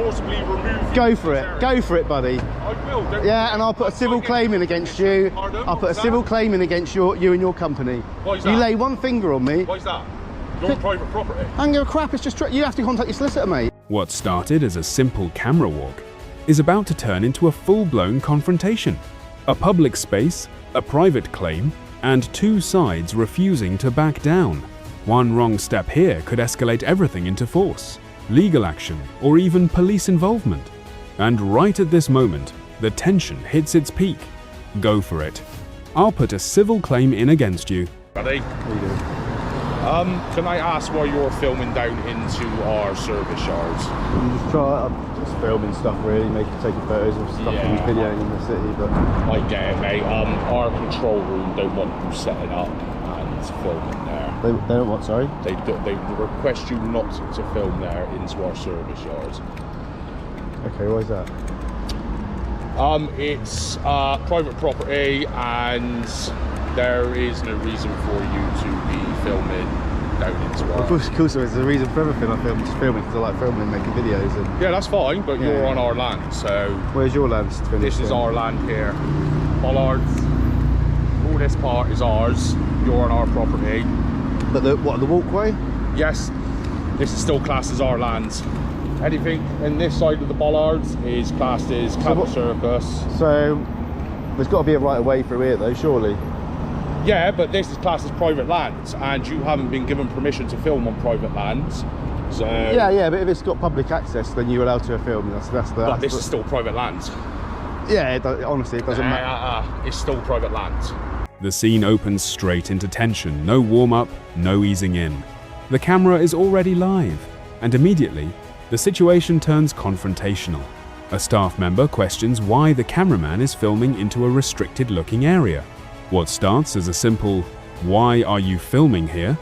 forcibly remove you. Go for it. Go for it, buddy. I will. Yeah, and I'll put a civil claim in against you. Pardon? I'll put a civil claim in against you and your company. Why is You that? lay one finger on me. Why is that? You're on private property. I don't give a crap. It's just you have to contact your solicitor, mate. What started as a simple camera walk is about to turn into a full-blown confrontation. A public space, a private claim, and two sides refusing to back down. One wrong step here could escalate everything into force, legal action, or even police involvement. And right at this moment, the tension hits its peak. Go for it. I'll put a civil claim in against you. Buddy, What are you doing? can I ask why you're filming down into our service yards? I'm just filming stuff, really, taking photos of stuff and videoing in the city. But I get it, mate. Our control room don't want you setting up and filming there. they don't want. Sorry. They request you not to film there into our service yards. Okay, why is that? It's private property, and there is no reason for you to be filming down into our... Of course there is a reason for everything. I film, just filming because I like filming and making videos. And Yeah, that's fine, but you're on our land, so... Where's your land? This is our land here. Bollards, all this part is ours. You're on our property. But the walkway? Yes, this is still classed as our land. Anything in this side of the bollards is classed as cattle circus. So there's got to be a right of way through here, though, surely. Yeah, but this is classed as private land, and you haven't been given permission to film on private land. So Yeah, but if it's got public access, then you're allowed to film. But this is still private land. Yeah, honestly, it doesn't matter. It's still private land. The scene opens straight into tension. No warm-up, no easing in. The camera is already live, and immediately, the situation turns confrontational. A staff member questions why the cameraman is filming into a restricted-looking area. What starts as a simple, "Why are you filming here?"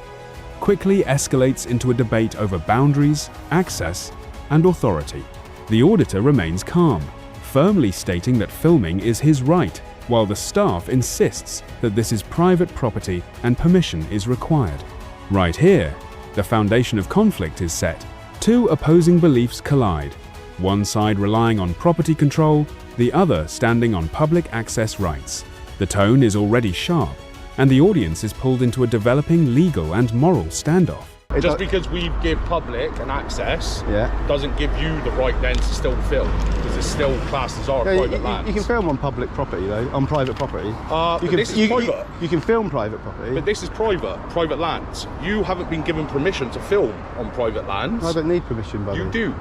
quickly escalates into a debate over boundaries, access, and authority. The auditor remains calm, firmly stating that filming is his right, while the staff insists that this is private property and permission is required. Right here, the foundation of conflict is set. Two opposing beliefs collide, one side relying on property control, the other standing on public access rights. The tone is already sharp, and the audience is pulled into a developing legal and moral standoff. Just because we give public an access doesn't give you the right then to still film, because it's still classed as our private land. You can film on public property, though, on private property. This is private. You can film private property. But this is private land. You haven't been given permission to film on private land. I don't need permission, buddy. You do.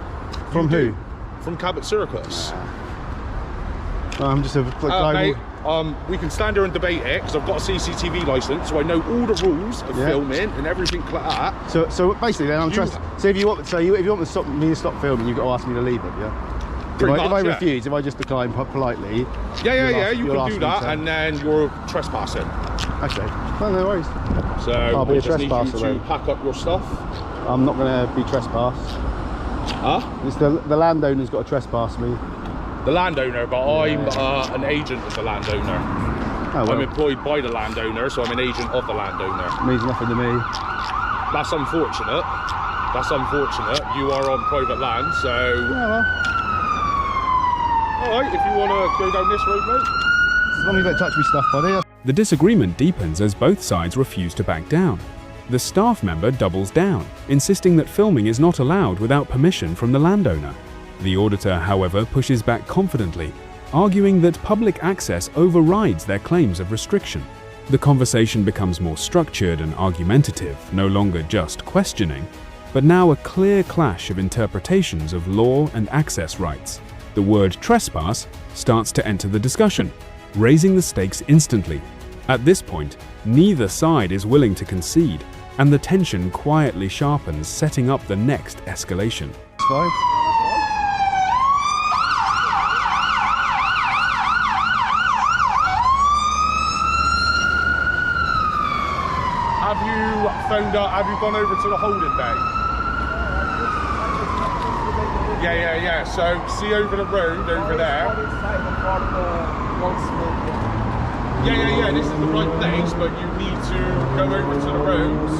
From who? From Cabot Circus. I'm just a guy. Mate, we can stand here and debate it, because I've got a CCTV license, so I know all the rules of filming and everything like that. So basically, then So if you want me to stop filming, you've got to ask me to leave it, yeah. If I refuse, if I just decline politely. You can do that, and then you're trespassing. Okay. Well, no worries. So I'll be a just need trespasser you to then. pack up your stuff. I'm not going to be trespassed. Huh? It's the landowner's got to trespass me. The landowner, but I'm an agent of the landowner. Oh, well. I'm employed by the landowner, so I'm an agent of the landowner. Means nothing to me. That's unfortunate. That's unfortunate. You are on private land, so... Yeah, well. Alright, if you want to go down this road, mate. As long as you don't touch me stuff, buddy. The disagreement deepens as both sides refuse to back down. The staff member doubles down, insisting that filming is not allowed without permission from the landowner. The auditor, however, pushes back confidently, arguing that public access overrides their claims of restriction. The conversation becomes more structured and argumentative, no longer just questioning, but now a clear clash of interpretations of law and access rights. The word trespass starts to enter the discussion, raising the stakes instantly. At this point, neither side is willing to concede, and the tension quietly sharpens, setting up the next escalation. It's fine. Have you gone over to the holding bay? Yeah. So see over the road over there. Yeah. This is the right place, but you need to go over to the roads,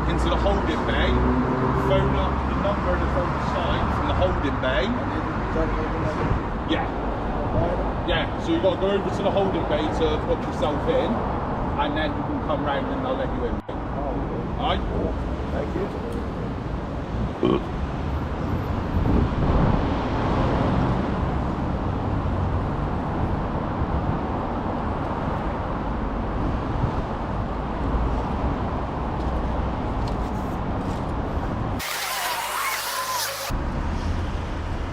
into the holding bay, phone up the number that's on the sign from the holding holding bay. Yeah. Yeah, so you've got to go over to the holding bay to put yourself in, and then you can come round and they'll let you in. Alright? Thank you.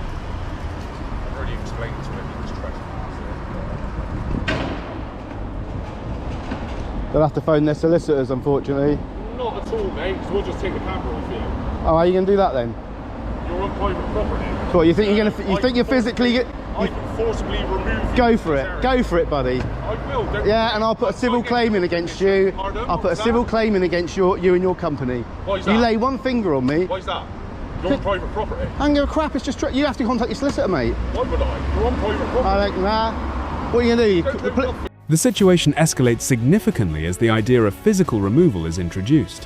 I've already explained to him he was trespassing. They'll have to phone their solicitors, unfortunately. Not at all, mate, because we'll just take the camera off you. Oh, are you going to do that then? You're on private property. So what, you think you're going to? You think you're physically? I can forcibly remove you. Go for it. Go for it, buddy. I will. Don't Yeah, and I'll put a civil claim in against you. Pardon? I'll put a civil claim in against you and your company. Why is You that? lay one finger on me. Why is that? You're on private property. I don't give a crap. It's just you have to contact your solicitor, mate. Why would I? You're on private property. I don't. Nah. What are you going to do? Don't do nothing. The situation escalates significantly as the idea of physical removal is introduced.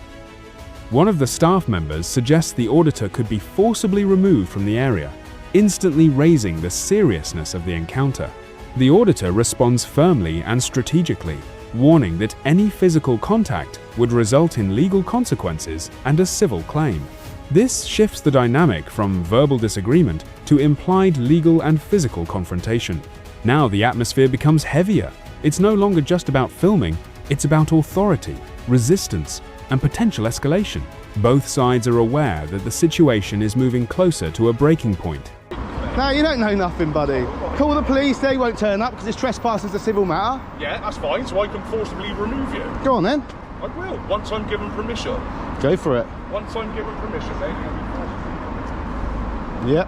One of the staff members suggests the auditor could be forcibly removed from the area, instantly raising the seriousness of the encounter. The auditor responds firmly and strategically, warning that any physical contact would result in legal consequences and a civil claim. This shifts the dynamic from verbal disagreement to implied legal and physical confrontation. Now the atmosphere becomes heavier. It's no longer just about filming, it's about authority, resistance, and potential escalation. Both sides are aware that the situation is moving closer to a breaking point. No, you don't know nothing, buddy. Call the police, they won't turn up because this trespass is a civil matter. Yeah, that's fine, so I can forcibly remove you. Go on then. I will, once I'm given permission. Go for it. Once I'm given permission, then you'll be forcibly. Yep.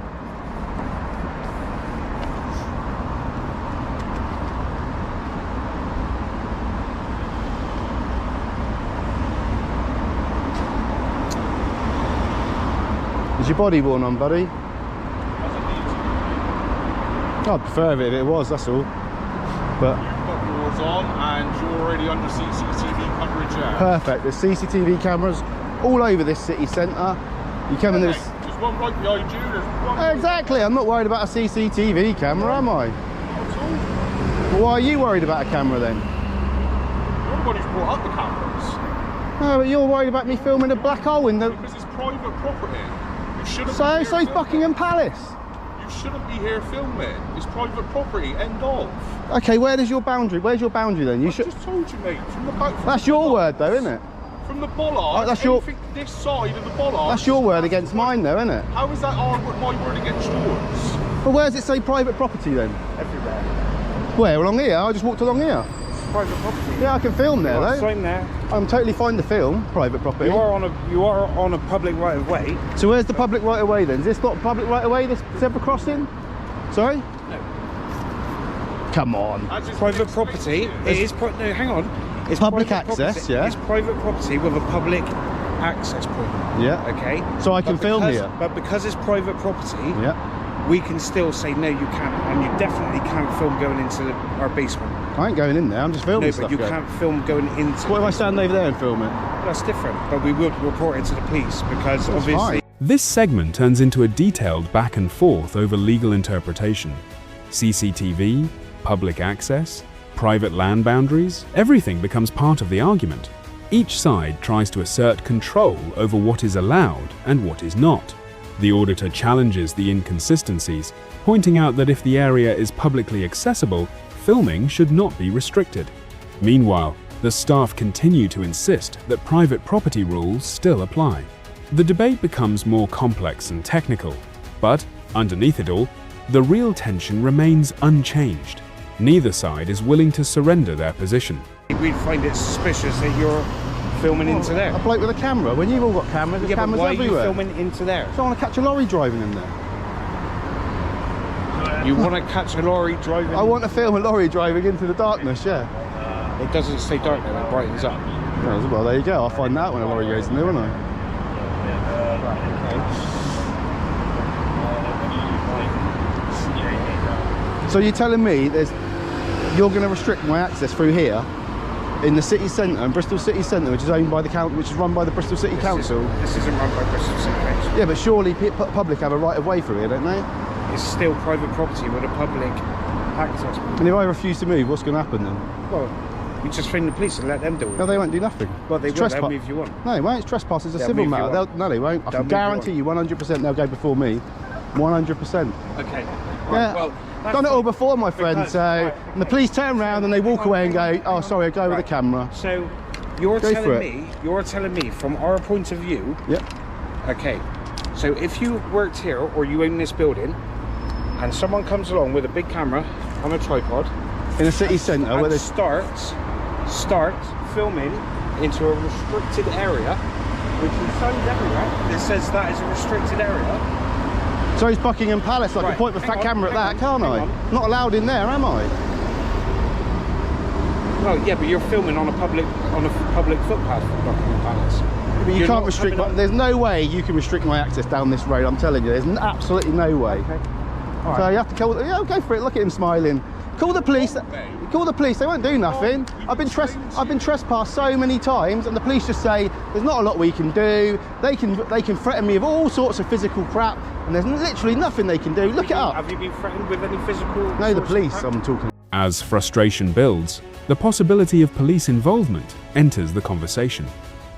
Is your body worn on, buddy? I'd prefer it if it was, that's all. But You've got yours on and you're already under CCTV coverage there. perfect. There's CCTV cameras all over this city centre. You come in this. There's one right behind you, there's one. Exactly. I'm not worried about a CCTV camera, am I? Well, why are you worried about a camera then? You're the one who's brought up the cameras. No, but you're worried about me filming a black hole in the. Because it's private property. You shouldn't So, be here so's filming. Buckingham Palace. You shouldn't be here filming. It's private property, end of. Okay, where's your boundary? Where's your boundary then? You I should. just told you, mate. From the back. That's your word, though, isn't it? From the bollard. That's your- anything this side of the bollard. That's your word against mine, though, isn't it? How is that my word against yours? But where does it say private property then? Everywhere. Where? Along here? I just walked along here. Private property. Yeah, I can film there, though. Sign there. I'm totally fine to film private property. You are on a public right of way. So where's the public right of way then? Is this not public right of way, this zebra crossing? Sorry? No. Come on. As it's Private been property. explained to It you. is no. Hang on. It's Public private access, property. yeah. It's private property with a public access point. Yeah. Okay. So I can film because, here? But because it's private property, Yeah. we can still say no, you can't, and you definitely can't film going into our basement. I ain't going in there, I'm just filming No, stuff. but you guys. can't film going into. What if I stand over there and film it? That's different, but we would report it to the police because obviously. fine. This segment turns into a detailed back and forth over legal interpretation. CCTV, public access, private land boundaries, everything becomes part of the argument. Each side tries to assert control over what is allowed and what is not. The auditor challenges the inconsistencies, pointing out that if the area is publicly accessible, filming should not be restricted. Meanwhile, the staff continue to insist that private property rules still apply. The debate becomes more complex and technical, but underneath it all, the real tension remains unchanged. Neither side is willing to surrender their position. We'd find it suspicious that you're filming into there. A bloke with a camera. When you've all got cameras, there's Yeah, but cameras why everywhere. are you filming into there? So I want to catch a lorry driving in there. You want to catch a lorry driving? I want to film a lorry driving into the darkness, yeah. It doesn't stay dark now, it brightens up. Well, there you go. I'll find that when a lorry goes in there, won't I? So you're telling me you're going to restrict my access through here? in the city centre, in Bristol City Centre, which is owned by the which is run by the Bristol City Council. This isn't run by Bristol City Council. Yeah, but surely public have a right of way through here, don't they? It's still private property with a public access. And if I refuse to move, what's going to happen then? Well, you just phone the police and let them do it. No, they won't do nothing. Well, they will. They'll move you on. No, they won't. It's trespass. It's a They'll civil move you matter. on. No, they won't. I They'll can move guarantee you 100% they'll go before me. 100%. Okay. Yeah. Well, done it all before, my friend. Because- So, right. and the police turn around and they walk away and go, "Oh, sorry, I'll go with the camera." So you're Go for telling me from our point of view. Yep. Okay. So if you worked here or you own this building, and someone comes along with a big camera on a tripod In a city centre where and there's starts filming into a restricted area, which is signs everywhere that says that is a restricted area. so it's Buckingham Palace. I can Right, point my hang fat on, camera at hang that, on, can't I? hang on. Not allowed in there, am I? Well, yeah, but you're filming on a public footpath for Buckingham Palace. But you You're can't not restrict. coming on- There's no way you can restrict my access down this road. I'm telling you, there's absolutely no way. Okay. All So right. you have to call. Yeah, go for it. Look at him smiling. Call the police. Call the police. They won't do nothing. I've been trespassed so many times, and the police just say there's not a lot we can do. They can threaten me with all sorts of physical crap, and there's literally nothing they can do. Look it up. Have you been threatened with any physical? No, the sorts of police. crap? I'm talking. As frustration builds, the possibility of police involvement enters the conversation.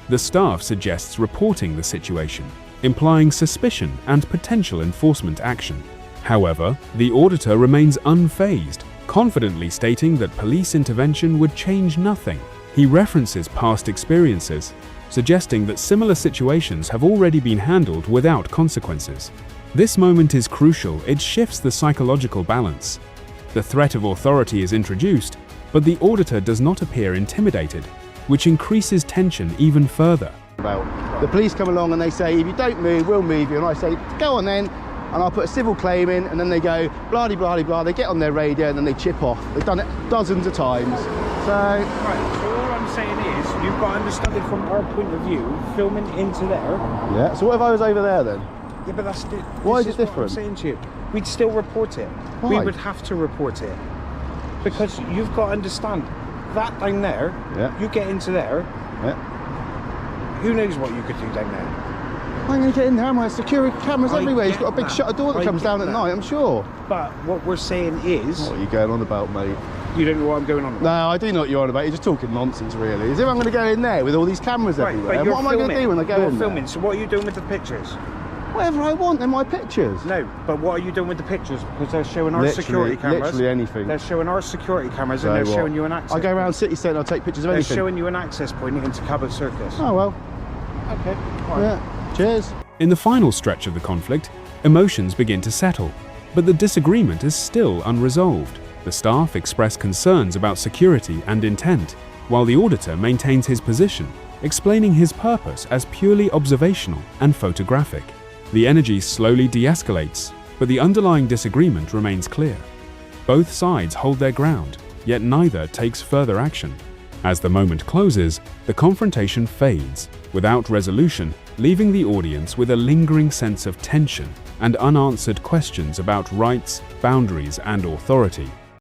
The staff suggests reporting the situation, implying suspicion and potential enforcement action. However, the auditor remains unfazed, confidently stating that police intervention would change nothing. He references past experiences, suggesting that similar situations have already been handled without consequences. This moment is crucial. It shifts the psychological balance. The threat of authority is introduced, but the auditor does not appear intimidated, which increases tension even further. The police come along and they say, if you don't move, we'll move you. And I say, go on then. And I'll put a civil claim in, and then they go, blah, blah, blah, blah. They get on their radio and then they chip off. They've done it dozens of times. So, Right, so all I'm saying is, you've got to understand it from our point of view, filming into there. yeah. So what if I was over there then? Yeah, but that's Why is this it what different? I'm saying to you. We'd still report it. Why? We would have to report it. Because you've got to understand, that down there, Yeah. you get into there, Yeah. who knows what you could do down there. I'm going to get in there. My security cameras I everywhere. He's get got a big that. shutter door that I comes get down at that. night, I'm sure. But what we're saying is, What are you going on about, mate? you don't know what I'm going on about. No, I do know what you're on about. You're just talking nonsense, really. Is if I'm going to go in there with all these cameras everywhere, but you're what am I going to do when I go You're in there? filming, so what are you doing with the pictures? Whatever I want in my pictures. No, but what are you doing with the pictures? Because they're showing our security cameras. Literally anything. They're showing our security cameras So and they're what? showing you an access I go around city centre, I'll take pictures of They're anything. showing you an access point into Cabot Circus. Oh, well. Okay. All right. Yeah. Cheers. In the final stretch of the conflict, emotions begin to settle, but the disagreement is still unresolved. The staff express concerns about security and intent, while the auditor maintains his position, explaining his purpose as purely observational and photographic. The energy slowly de-escalates, but the underlying disagreement remains clear. Both sides hold their ground, yet neither takes further action. As the moment closes, the confrontation fades, without resolution, leaving the audience with a lingering sense of tension and unanswered questions about rights, boundaries, and authority.